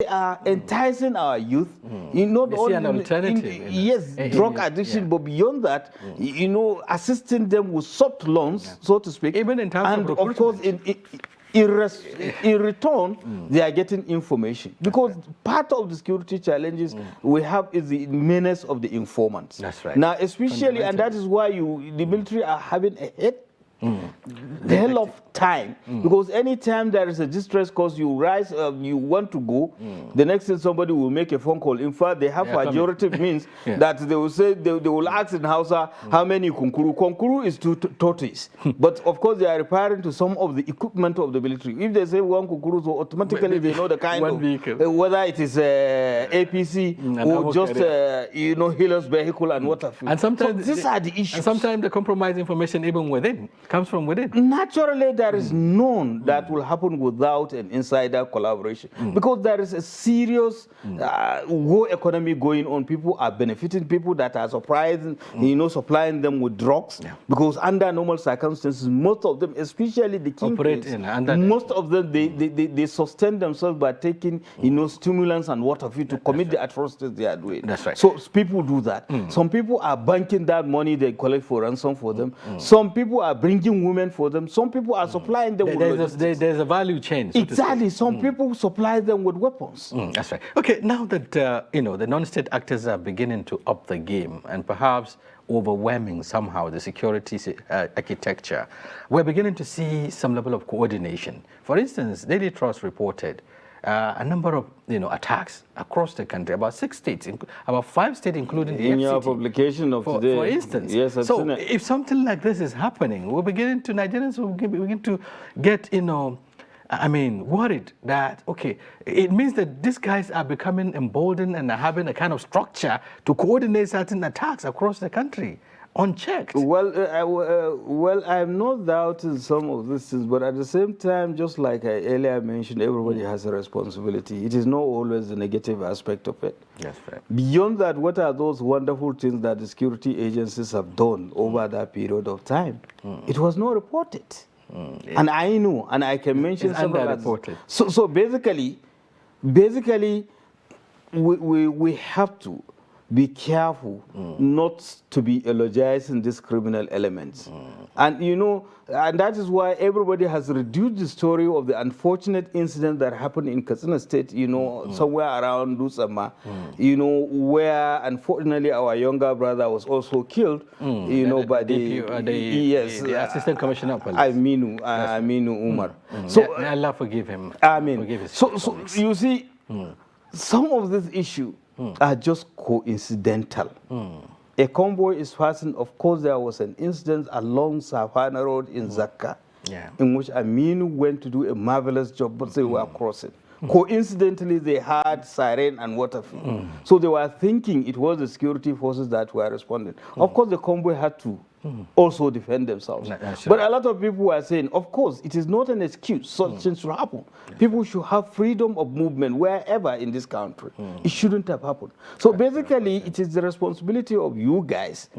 They are enticing our youth. Not only an alternative. Yes, drug addiction, but beyond that, assisting them with soft loans, so to speak. Even in terms and of course, in return, they are getting information. Because part of the security challenges we have is the menace of the informants. That's right. Now, especially, and that is why the military are having a hell of time, because anytime there is a distress cause, you rise, you want to go, the next thing somebody will make a phone call. In fact, they have pejorative means that they will say, they will ask in Hausa, how many kunkuru? Kunkuru is two tortoise. But of course, they are referring to some of the equipment of the military. If they say one kunkuru, so automatically they know the kind of vehicle. Whether it is APC or just healer's vehicle and what have you. And sometimes these are the issues. And sometimes the compromised information even within comes from within. Naturally, there is none that will happen without an insider collaboration, because there is a serious war economy going on. People are benefiting, people that are surprising, supplying them with drugs, because under normal circumstances, most of them, especially the kingpins, most of them, they sustain themselves by taking, stimulants and what have you to commit the atrocities they are doing. That's right. So people do that. Some people are banking that money they collect for ransom for them. Some people are bringing women for them. Some people are supplying them with logistics. There's a value chain. So exactly. Some people supply them with weapons. That's right. Okay, now that, the non-state actors are beginning to up the game and perhaps overwhelming somehow the security architecture, we're beginning to see some level of coordination. For instance, Daily Trust reported a number of attacks across the country, about 6 states, about 5 states, including the in FCT, your publication of today. For instance, yes, I've seen it. If something like this is happening, Nigerians will begin to get worried that it means that these guys are becoming emboldened and are having a kind of structure to coordinate certain attacks across the country. Unchecked. Well, I'm not doubting some of these things, but at the same time, just like I earlier mentioned, everybody has a responsibility. It is not always the negative aspect of it. Yes, right. Beyond that, what are those wonderful things that the security agencies have done over that period of time? It was not reported. And I know, and I can mention several others. So basically, we have to be careful not to be elogizing these criminal elements. And and that is why everybody has reduced the story of the unfortunate incident that happened in Katsina State, somewhere around Lusama, where unfortunately our younger brother was also killed, by the Assistant Commissioner of Police. Aminu Umar. So may Allah forgive him. So you see, some of this issue are just coincidental. A convoy is passing. Of course, there was an incident along Savannah Road in Zakka, in which Aminu went to do a marvelous job, but they were crossing. Coincidentally, they had siren and water. So they were thinking it was the security forces that were responding. Of course, the convoy had to also defend themselves. But a lot of people were saying, of course, it is not an excuse such things should happen. People should have freedom of movement wherever in this country. It shouldn't have happened. So basically, it is the responsibility of you guys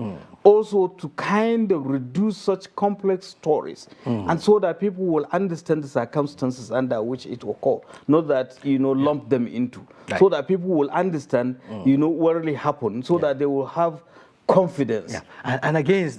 also to kind of reduce such complex stories, and so that people will understand the circumstances under which it occurred, not that, lump them into, so that people will understand, what really happened, so that they will have confidence. And again,